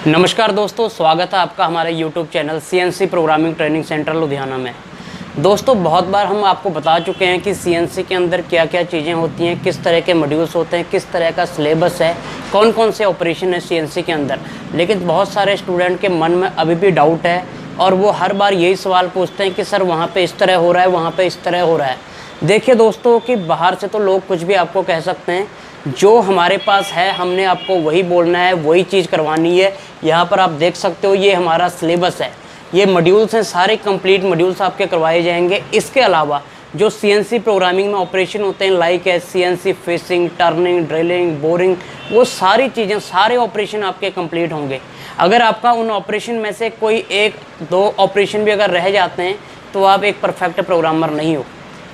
नमस्कार दोस्तों, स्वागत है आपका हमारे YouTube channel CNC programming training centre Ludhiana में। दोस्तों, बहुत बार हम आपको बता चुके हैं कि CNC के अंदर क्या क्या चीज़ें होती हैं, किस तरह के मॉड्यूल्स होते हैं, किस तरह का सिलेबस है, कौन कौन से ऑपरेशन है CNC के अंदर। लेकिन बहुत सारे स्टूडेंट के मन में अभी भी डाउट है और वो हर बार यही सवाल पूछते हैं कि सर वहाँ पर इस तरह हो रहा है, वहाँ पर इस तरह हो रहा है। देखिए दोस्तों कि बाहर से तो लोग कुछ भी आपको कह सकते हैं, जो हमारे पास है हमने आपको वही बोलना है, वही चीज़ करवानी है। यहाँ पर आप देख सकते हो ये हमारा सिलेबस है, ये मॉड्यूल्स हैं, सारे कंप्लीट मॉड्यूल्स आपके करवाए जाएंगे। इसके अलावा जो CNC प्रोग्रामिंग में ऑपरेशन होते हैं लाइक है CNC facing, turning, drilling, boring, वो सारी चीज़ें, सारे ऑपरेशन आपके कंप्लीट होंगे। अगर आपका उन ऑपरेशन में से कोई एक दो ऑपरेशन भी अगर रह जाते हैं तो आप एक परफेक्ट प्रोग्रामर नहीं हो,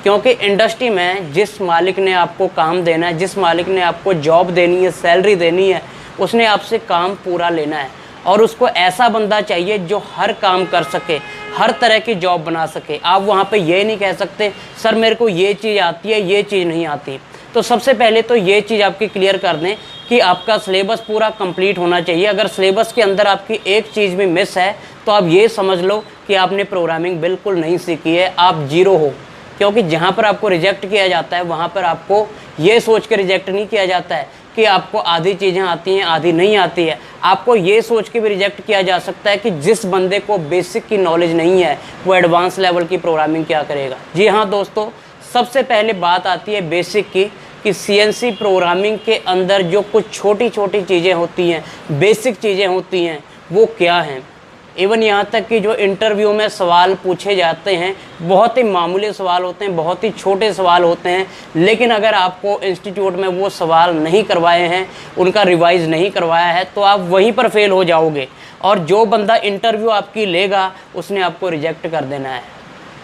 क्योंकि इंडस्ट्री में जिस मालिक ने आपको काम देना है, जिस मालिक ने आपको जॉब देनी है, सैलरी देनी है, उसने आपसे काम पूरा लेना है। और उसको ऐसा बंदा चाहिए जो हर काम कर सके, हर तरह की जॉब बना सके। आप वहाँ पे ये नहीं कह सकते सर मेरे को ये चीज़ आती है, ये चीज़ नहीं आती। तो सबसे पहले तो ये चीज़ आपकी क्लियर कर दें कि आपका सिलेबस पूरा कंप्लीट होना चाहिए। अगर सिलेबस के अंदर आपकी एक चीज़ भी मिस है तो आप ये समझ लो कि आपने प्रोग्रामिंग बिल्कुल नहीं सीखी है, आप जीरो हो। क्योंकि जहाँ पर आपको रिजेक्ट किया जाता है वहाँ पर आपको ये सोच के रिजेक्ट नहीं किया जाता है कि आपको आधी चीज़ें आती हैं, आधी नहीं आती है। आपको ये सोच के भी रिजेक्ट किया जा सकता है कि जिस बंदे को बेसिक की नॉलेज नहीं है वो एडवांस लेवल की प्रोग्रामिंग क्या करेगा। जी हाँ दोस्तों, सबसे पहले बात आती है बेसिक की कि CNC प्रोग्रामिंग के अंदर जो कुछ छोटी छोटी चीज़ें होती हैं, बेसिक चीज़ें होती हैं, वो क्या हैं। इवन यहाँ तक कि जो इंटरव्यू में सवाल पूछे जाते हैं बहुत ही मामूली सवाल होते हैं, बहुत ही छोटे सवाल होते हैं। लेकिन अगर आपको इंस्टीट्यूट में वो सवाल नहीं करवाए हैं, उनका रिवाइज़ नहीं करवाया है, तो आप वहीं पर फेल हो जाओगे। और जो बंदा इंटरव्यू आपकी लेगा उसने आपको रिजेक्ट कर देना है।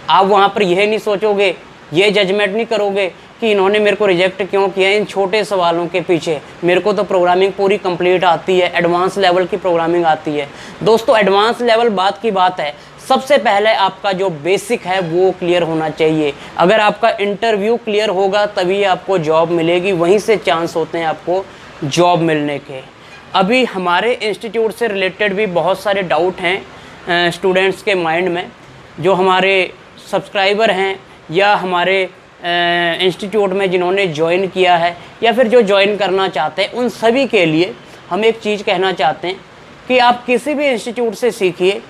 आप वहाँ पर यह नहीं सोचोगे, ये जजमेंट नहीं करोगे कि इन्होंने मेरे को रिजेक्ट क्यों किया इन छोटे सवालों के पीछे, मेरे को तो प्रोग्रामिंग पूरी कंप्लीट आती है, एडवांस लेवल की प्रोग्रामिंग आती है। दोस्तों, एडवांस लेवल बात की बात है, सबसे पहले आपका जो बेसिक है वो क्लियर होना चाहिए। अगर आपका इंटरव्यू क्लियर होगा तभी आपको जॉब मिलेगी, वहीं से चांस होते हैं आपको जॉब मिलने के। अभी हमारे इंस्टीट्यूट से रिलेटेड भी बहुत सारे डाउट हैं स्टूडेंट्स के माइंड में। जो हमारे सब्सक्राइबर हैं या हमारे इंस्टीट्यूट में जिन्होंने ज्वाइन किया है या फिर जो ज्वाइन करना चाहते हैं, उन सभी के लिए हम एक चीज़ कहना चाहते हैं कि आप किसी भी इंस्टीट्यूट से सीखिए,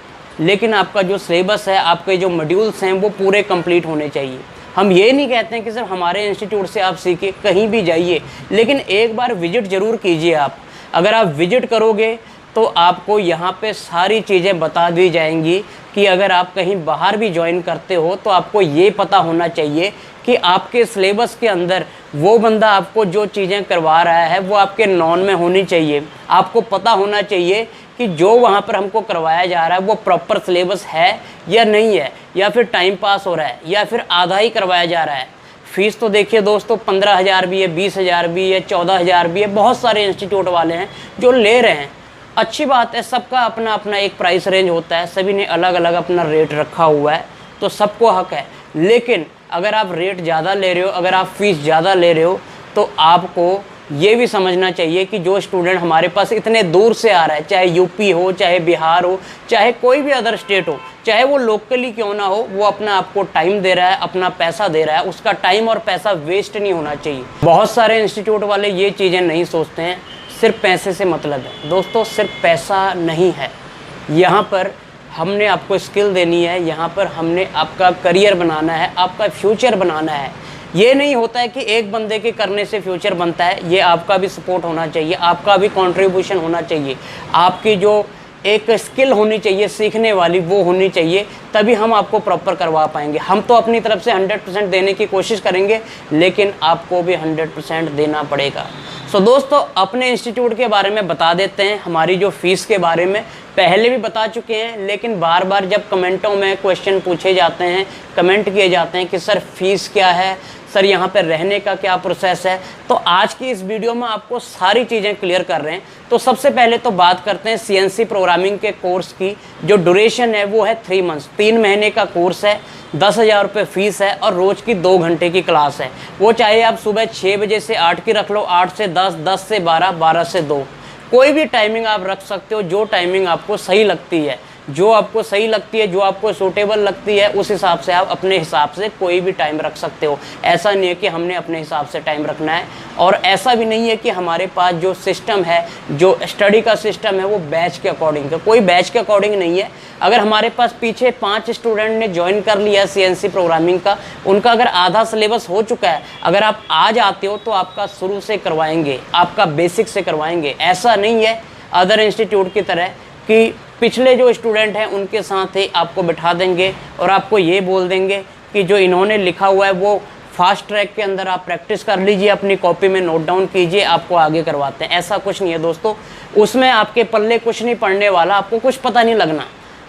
लेकिन आपका जो सिलेबस है, आपके जो मॉड्यूल्स हैं वो पूरे कंप्लीट होने चाहिए। हम ये नहीं कहते हैं कि सिर्फ हमारे इंस्टीट्यूट से आप सीखिए, कहीं भी जाइए, लेकिन एक बार विजिट ज़रूर कीजिए आप। अगर आप विजिट करोगे तो आपको यहाँ पे सारी चीज़ें बता दी जाएंगी कि अगर आप कहीं बाहर भी ज्वाइन करते हो तो आपको ये पता होना चाहिए कि आपके सिलेबस के अंदर वो बंदा आपको जो चीज़ें करवा रहा है वो आपके नॉन में होनी चाहिए। आपको पता होना चाहिए कि जो वहाँ पर हमको करवाया जा रहा है वो प्रॉपर सिलेबस है या नहीं है, या फिर टाइम पास हो रहा है, या फिर आधा ही करवाया जा रहा है। फ़ीस तो देखिए दोस्तों, 15,000 भी है, 20,000 भी है, 14,000 भी है। बहुत सारे इंस्टीट्यूट वाले हैं जो ले रहे हैं। अच्छी बात है, सबका अपना अपना एक प्राइस रेंज होता है, सभी ने अलग अलग अपना रेट रखा हुआ है, तो सबको हक है। लेकिन अगर आप रेट ज़्यादा ले रहे हो, अगर आप फ़ीस ज़्यादा ले रहे हो, तो आपको ये भी समझना चाहिए कि जो स्टूडेंट हमारे पास इतने दूर से आ रहा है, चाहे यूपी हो, चाहे बिहार हो, चाहे कोई भी अदर स्टेट हो, चाहे वो लोकली क्यों ना हो, वो अपना आपको टाइम दे रहा है, अपना पैसा दे रहा है, उसका टाइम और पैसा वेस्ट नहीं होना चाहिए। बहुत सारे इंस्टीट्यूट वाले ये चीज़ें नहीं सोचते हैं, सिर्फ पैसे से मतलब है। दोस्तों, सिर्फ पैसा नहीं है, यहाँ पर हमने आपको स्किल देनी है, यहाँ पर हमने आपका करियर बनाना है, आपका फ्यूचर बनाना है। ये नहीं होता है कि एक बंदे के करने से फ्यूचर बनता है, ये आपका भी सपोर्ट होना चाहिए, आपका भी कंट्रीब्यूशन होना चाहिए, आपकी जो एक स्किल होनी चाहिए सीखने वाली वो होनी चाहिए, तभी हम आपको प्रॉपर करवा पाएंगे। हम तो अपनी तरफ से 100% देने की कोशिश करेंगे, लेकिन आपको भी 100% देना पड़ेगा। सो दोस्तों, अपने इंस्टीट्यूट के बारे में बता देते हैं। हमारी जो फ़ीस के बारे में पहले भी बता चुके हैं, लेकिन बार बार जब कमेंटों में क्वेश्चन पूछे जाते हैं, कमेंट किए जाते हैं कि सर फ़ीस क्या है, सर यहाँ पर रहने का क्या प्रोसेस है, तो आज की इस वीडियो में आपको सारी चीज़ें क्लियर कर रहे हैं। तो सबसे पहले तो बात करते हैं CNC प्रोग्रामिंग के कोर्स की। जो ड्यूरेशन है वो है 3 मंथ्स, 3 महीने का कोर्स है। 10,000 रुपये फ़ीस है और रोज़ की 2 घंटे की क्लास है। वो चाहे आप सुबह 6 बजे से 8 की रख लो, 8 से 10, 10 से 12, 12 से 2, कोई भी टाइमिंग आप रख सकते हो, जो टाइमिंग आपको सही लगती है, जो आपको सही लगती है, जो आपको सूटेबल लगती है, उस हिसाब से आप अपने हिसाब से कोई भी टाइम रख सकते हो। ऐसा नहीं है कि हमने अपने हिसाब से टाइम रखना है, और ऐसा भी नहीं है कि हमारे पास जो सिस्टम है, जो स्टडी का सिस्टम है, वो बैच के अकॉर्डिंग है। कोई बैच के अकॉर्डिंग नहीं है। अगर हमारे पास पीछे 5 स्टूडेंट ने ज्वाइन कर लिया CNC प्रोग्रामिंग का, उनका अगर आधा सिलेबस हो चुका है, अगर आप आज आते हो तो आपका शुरू से करवाएंगे, आपका बेसिक से करवाएंगे। ऐसा नहीं है अदर इंस्टीट्यूट की तरह कि पिछले जो स्टूडेंट हैं उनके साथ ही आपको बिठा देंगे और आपको ये बोल देंगे कि जो इन्होंने लिखा हुआ है वो फास्ट ट्रैक के अंदर आप प्रैक्टिस कर लीजिए, अपनी कॉपी में नोट डाउन कीजिए, आपको आगे करवाते हैं। ऐसा कुछ नहीं है दोस्तों, उसमें आपके पल्ले कुछ नहीं पड़ने वाला, आपको कुछ पता नहीं लगना।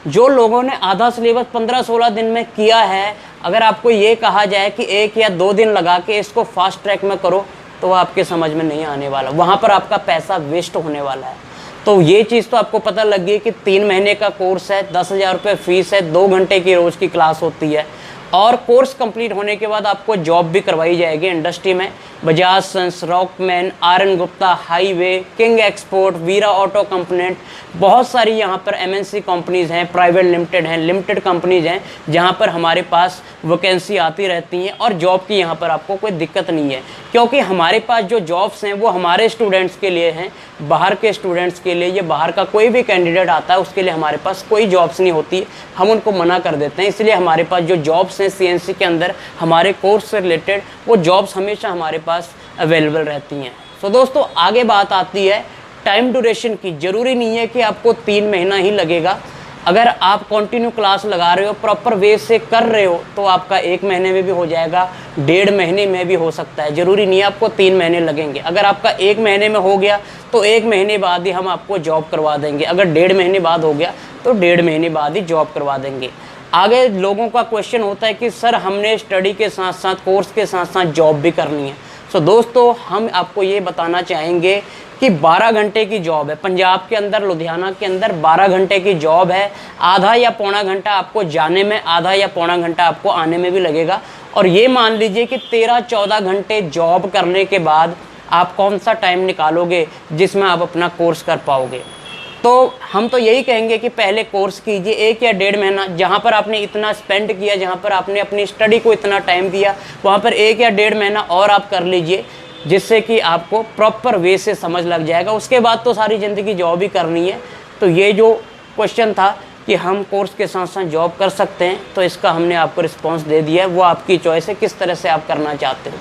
जो लोगों ने आधा सिलेबस 15-16 दिन में किया है, अगर आपको ये कहा जाए कि 1 या 2 दिन लगा के इसको फास्ट ट्रैक में करो, तो वो आपके समझ में नहीं आने वाला, वहाँ पर आपका पैसा वेस्ट होने वाला है। तो ये चीज़ तो आपको पता लग गई कि 3 महीने का कोर्स है, 10,000 रुपये फीस है, 2 घंटे की रोज़ की क्लास होती है, और कोर्स कंप्लीट होने के बाद आपको जॉब भी करवाई जाएगी इंडस्ट्री में। Bajaj sons, Rockman, RN. Gupta, highway, king export, Veera auto component, बहुत सारी यहाँ पर MNC कंपनीज़ हैं, प्राइवेट लिमिटेड हैं, लिमिटेड कंपनीज़ हैं, जहाँ पर हमारे पास वैकेंसी आती रहती हैं, और जॉब की यहाँ पर आपको कोई दिक्कत नहीं है, क्योंकि हमारे पास जो जॉब्स हैं वो हमारे स्टूडेंट्स के लिए हैं, बाहर के स्टूडेंट्स के लिए, ये बाहर का कोई भी कैंडिडेट आता है उसके लिए हमारे पास कोई जॉब्स नहीं होती, हम उनको मना कर देते हैं। इसलिए हमारे पास जो जॉब्स हैं CNC के अंदर हमारे कोर्स से रिलेटेड, वो जॉब्स हमेशा हमारे पास अवेलेबल रहती हैं। तो दोस्तों आगे बात आती है टाइम ड्यूरेशन की। ज़रूरी नहीं है कि आपको 3 महीना ही लगेगा। अगर आप कंटिन्यू क्लास लगा रहे हो, प्रॉपर वे से कर रहे हो, तो आपका 1 महीने में भी हो जाएगा, 1.5 महीने में भी हो सकता है। ज़रूरी नहीं है आपको 3 महीने लगेंगे। अगर आपका 1 महीने में हो गया तो 1 महीने बाद ही हम आपको जॉब करवा देंगे। अगर 1.5 महीने बाद हो गया तो 1.5 महीने बाद ही जॉब करवा देंगे। आगे लोगों का क्वेश्चन होता है कि सर हमने स्टडी के साथ साथ, कोर्स के साथ साथ जॉब भी करनी है। सो दोस्तों हम आपको ये बताना चाहेंगे कि 12 घंटे की जॉब है पंजाब के अंदर, लुधियाना के अंदर 12 घंटे की जॉब है। आधा या पौना घंटा आपको जाने में, आधा या पौना घंटा आपको आने में भी लगेगा। और ये मान लीजिए कि 13-14 घंटे जॉब करने के बाद आप कौन सा टाइम निकालोगे जिसमें आप अपना कोर्स कर पाओगे। तो हम तो यही कहेंगे कि पहले कोर्स कीजिए 1 या 1.5 महीना, जहाँ पर आपने इतना स्पेंड किया, जहाँ पर आपने अपनी स्टडी को इतना टाइम दिया, वहाँ पर 1 या 1.5 महीना और आप कर लीजिए, जिससे कि आपको प्रॉपर वे से समझ लग जाएगा। उसके बाद तो सारी ज़िंदगी जॉब ही करनी है। तो ये जो क्वेश्चन था कि हम कोर्स के साथ साथ जॉब कर सकते हैं, तो इसका हमने आपको रिस्पॉन्स दे दिया है। वो आपकी चॉइस है किस तरह से आप करना चाहते हो।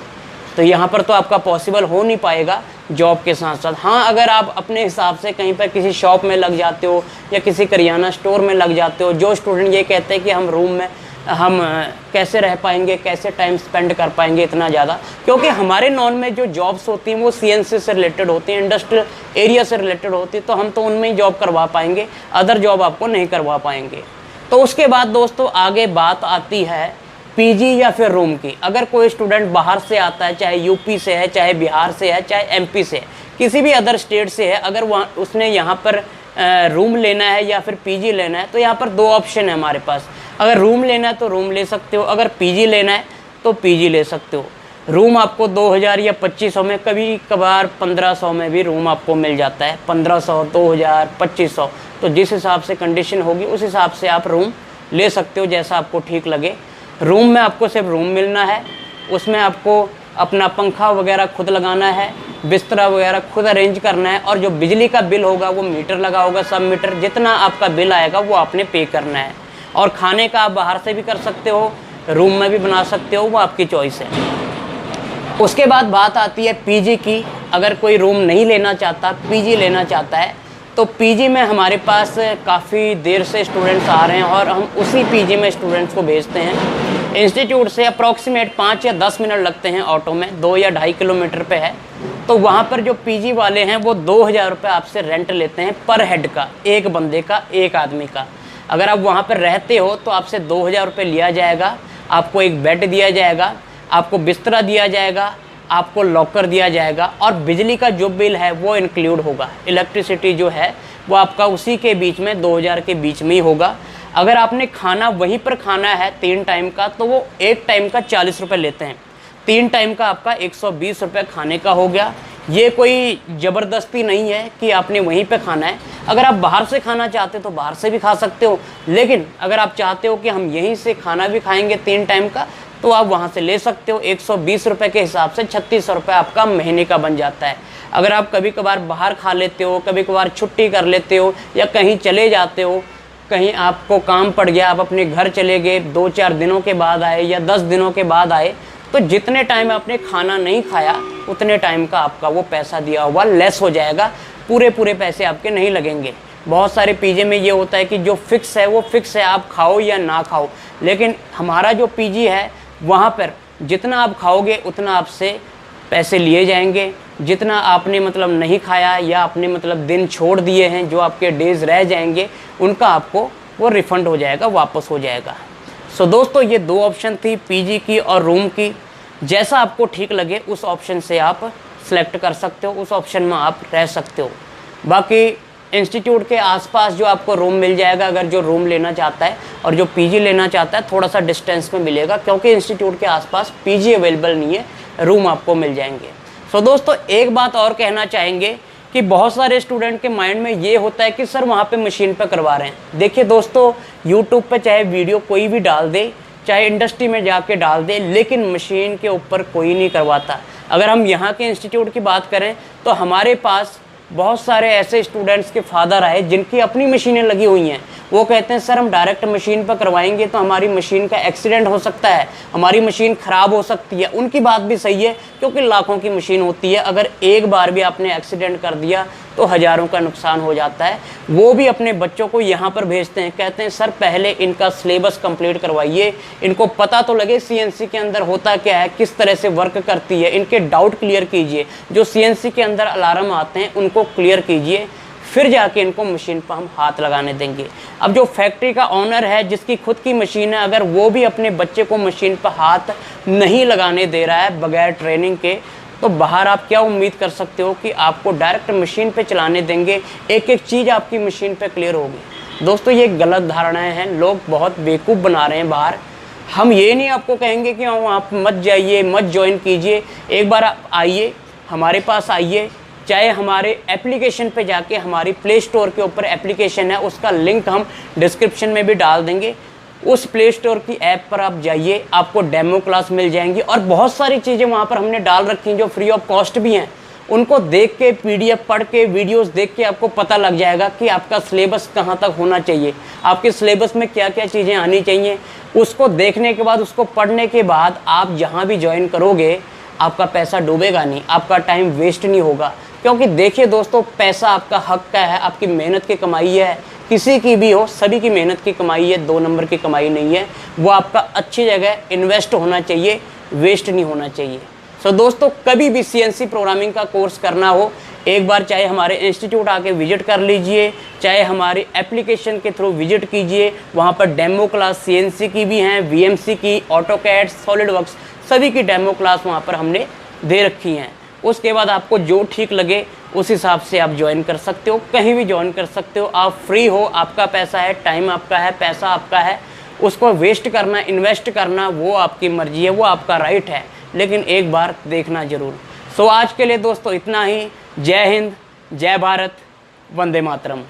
तो यहाँ पर तो आपका पॉसिबल हो नहीं पाएगा जॉब के साथ साथ। हाँ, अगर आप अपने हिसाब से कहीं पर किसी शॉप में लग जाते हो या किसी करियाना स्टोर में लग जाते हो, जो स्टूडेंट ये कहते हैं कि हम रूम में हम कैसे रह पाएंगे, कैसे टाइम स्पेंड कर पाएंगे इतना ज़्यादा, क्योंकि हमारे नॉन में जो जॉब्स होती हैं वो CNC से रिलेटेड होती हैं, इंडस्ट्रियल एरिया से रिलेटेड होती है, तो हम तो उनमें ही जॉब करवा पाएंगे, अदर जॉब आपको नहीं करवा पाएंगे। तो उसके बाद दोस्तों आगे बात आती है PG या फिर रूम की। अगर कोई स्टूडेंट बाहर से आता है, चाहे UP से है, चाहे बिहार से है, चाहे MP से है, किसी भी अदर स्टेट से है, अगर वहाँ उसने यहाँ पर रूम लेना है या फिर PG लेना है, तो यहाँ पर 2 ऑप्शन है हमारे पास। अगर रूम लेना है तो रूम ले सकते हो, अगर PG लेना है तो PG ले सकते हो। रूम आपको 2000 या 2500 में, कभी कभार 1500 में भी रूम आपको मिल जाता है। 1500, 2000, 2500, तो जिस हिसाब से कंडीशन होगी उस हिसाब से आप रूम ले सकते हो, जैसा आपको ठीक लगे। रूम में आपको सिर्फ रूम मिलना है, उसमें आपको अपना पंखा वगैरह खुद लगाना है, बिस्तरा वगैरह खुद अरेंज करना है, और जो बिजली का बिल होगा वो मीटर लगा होगा, सब मीटर, जितना आपका बिल आएगा वो आपने पे करना है। और खाने का आप बाहर से भी कर सकते हो, रूम में भी बना सकते हो, वो आपकी चॉइस है। उसके बाद बात आती है PG की। अगर कोई रूम नहीं लेना चाहता, PG लेना चाहता है, तो PG में हमारे पास काफ़ी देर से स्टूडेंट्स आ रहे हैं और हम उसी PG में स्टूडेंट्स को भेजते हैं। इंस्टीट्यूट से अप्रॉक्सीमेट 5 या 10 मिनट लगते हैं ऑटो में, 2 या 2.5 किलोमीटर पे है। तो वहाँ पर जो PG वाले हैं वो 2000 रुपये आपसे रेंट लेते हैं पर हेड का, एक बंदे का, एक आदमी का। अगर आप वहाँ पर रहते हो तो आपसे 2000 रुपये लिया जाएगा, आपको एक बेड दिया जाएगा, आपको बिस्तरा दिया जाएगा, आपको लॉकर दिया जाएगा, और बिजली का जो बिल है वो इंक्लूड होगा। इलेक्ट्रिसिटी जो है वो आपका उसी के बीच में 2000 के बीच में ही होगा। अगर आपने खाना वहीं पर खाना है 3 टाइम का, तो वो 1 टाइम का 40 रुपये लेते हैं। 3 टाइम का आपका 120 रुपये खाने का हो गया। ये कोई ज़बरदस्ती नहीं है कि आपने वहीं पे खाना है। अगर आप बाहर से खाना चाहते हो तो बाहर से भी खा सकते हो, लेकिन अगर आप चाहते हो कि हम यहीं से खाना भी खाएंगे 3 टाइम का, तो आप वहाँ से ले सकते हो। 120 रुपये के हिसाब से 3600 रुपये आपका महीने का बन जाता है। अगर आप कभी कभार बाहर खा लेते हो, कभी कभार छुट्टी कर लेते हो, या कहीं चले जाते हो, कहीं आपको काम पड़ गया, आप अपने घर चले गए, 2-4 दिनों के बाद आए या 10 दिनों के बाद आए, तो जितने टाइम आपने खाना नहीं खाया उतने टाइम का आपका वो पैसा दिया हुआ लेस हो जाएगा। पूरे पैसे आपके नहीं लगेंगे। बहुत सारे पीजी में ये होता है कि जो फिक्स है वो फिक्स है, आप खाओ या ना खाओ, लेकिन हमारा जो पीजी है वहाँ पर जितना आप खाओगे उतना आपसे पैसे लिए जाएंगे। जितना आपने मतलब नहीं खाया या आपने मतलब दिन छोड़ दिए हैं, जो आपके डेज़ रह जाएंगे, उनका आपको वो रिफ़ंड हो जाएगा, वापस हो जाएगा। सो दोस्तों, ये 2 ऑप्शन थी, पीजी की और रूम की। जैसा आपको ठीक लगे उस ऑप्शन से आप सेलेक्ट कर सकते हो, उस ऑप्शन में आप रह सकते हो। बाकी इंस्टीट्यूट के आसपास जो आपको रूम मिल जाएगा, अगर जो रूम लेना चाहता है और जो पीजी लेना चाहता है, थोड़ा सा डिस्टेंस में मिलेगा, क्योंकि इंस्टीट्यूट के आसपास पीजी अवेलेबल नहीं है, रूम आपको मिल जाएंगे। सो दोस्तों, एक बात और कहना चाहेंगे कि बहुत सारे स्टूडेंट के माइंड में ये होता है कि सर वहाँ पे मशीन पे करवा रहे हैं। देखिए दोस्तों, यूट्यूब पे चाहे वीडियो कोई भी डाल दे, चाहे इंडस्ट्री में जाके डाल दे, लेकिन मशीन के ऊपर कोई नहीं करवाता। अगर हम यहाँ के इंस्टीट्यूट की बात करें तो हमारे पास बहुत सारे ऐसे स्टूडेंट्स के फादर आए जिनकी अपनी मशीनें लगी हुई हैं। वो कहते हैं सर हम डायरेक्ट मशीन पर करवाएंगे तो हमारी मशीन का एक्सीडेंट हो सकता है, हमारी मशीन ख़राब हो सकती है। उनकी बात भी सही है, क्योंकि लाखों की मशीन होती है, अगर एक बार भी आपने एक्सीडेंट कर दिया तो हज़ारों का नुकसान हो जाता है। वो भी अपने बच्चों को यहाँ पर भेजते हैं, कहते हैं सर पहले इनका सिलेबस कंप्लीट करवाइए, इनको पता तो लगे सीएनसी के अंदर होता क्या है, किस तरह से वर्क करती है, इनके डाउट क्लियर कीजिए। जो सीएनसी के अंदर अलार्म आते हैं उनको क्लियर कीजिए, फिर जाके इनको मशीन पर हम हाथ लगाने देंगे। अब जो फैक्ट्री का ऑनर है, जिसकी खुद की मशीन है, अगर वो भी अपने बच्चे को मशीन पर हाथ नहीं लगाने दे रहा है बगैर ट्रेनिंग के, तो बाहर आप क्या उम्मीद कर सकते हो कि आपको डायरेक्ट मशीन पे चलाने देंगे, एक एक चीज़ आपकी मशीन पे क्लियर होगी। दोस्तों, ये गलत धारणाएं हैं, लोग बहुत बेवकूफ़ बना रहे हैं बाहर। हम ये नहीं आपको कहेंगे कि वहाँ मत जाइए, मत ज्वाइन कीजिए। एक बार आप आइए, हमारे पास आइए, चाहे हमारे एप्लीकेशन पे जाके, हमारी प्ले स्टोर के ऊपर एप्लीकेशन है, उसका लिंक हम डिस्क्रिप्शन में भी डाल देंगे। उस प्ले स्टोर की ऐप पर आप जाइए, आपको डेमो क्लास मिल जाएंगी और बहुत सारी चीज़ें वहाँ पर हमने डाल रखी हैं जो फ्री ऑफ कॉस्ट भी हैं। उनको देख के, पीडीएफ पढ़ के, वीडियोस देख के आपको पता लग जाएगा कि आपका सिलेबस कहाँ तक होना चाहिए, आपके सिलेबस में क्या क्या चीज़ें आनी चाहिए। उसको देखने के बाद, उसको पढ़ने के बाद आप जहाँ भी ज्वाइन करोगे, आपका पैसा डूबेगा नहीं, आपका टाइम वेस्ट नहीं होगा। क्योंकि देखिए दोस्तों, पैसा आपका हक का है, आपकी मेहनत की कमाई है, किसी की भी हो, सभी की मेहनत की कमाई है, 2 नंबर की कमाई नहीं है। वो आपका अच्छी जगह इन्वेस्ट होना चाहिए, वेस्ट नहीं होना चाहिए। सो दोस्तों, कभी भी सीएनसी प्रोग्रामिंग का कोर्स करना हो, एक बार चाहे हमारे इंस्टीट्यूट आके विजिट कर लीजिए, चाहे हमारी एप्लीकेशन के थ्रू विजिट कीजिए। वहाँ पर डेमो क्लास सीएनसी की भी हैं, वीएमसी की, ऑटोकैड, सॉलिडवर्क्स, सभी की डेमो क्लास वहाँ पर हमने दे रखी हैं। उसके बाद आपको जो ठीक लगे उस हिसाब से आप ज्वाइन कर सकते हो, कहीं भी ज्वाइन कर सकते हो। आप फ्री हो, आपका पैसा है, टाइम आपका है, पैसा आपका है, उसको वेस्ट करना, इन्वेस्ट करना, वो आपकी मर्जी है, वो आपका राइट है, लेकिन एक बार देखना ज़रूर। सो आज के लिए दोस्तों इतना ही। जय हिंद, जय भारत, वंदे मातरम।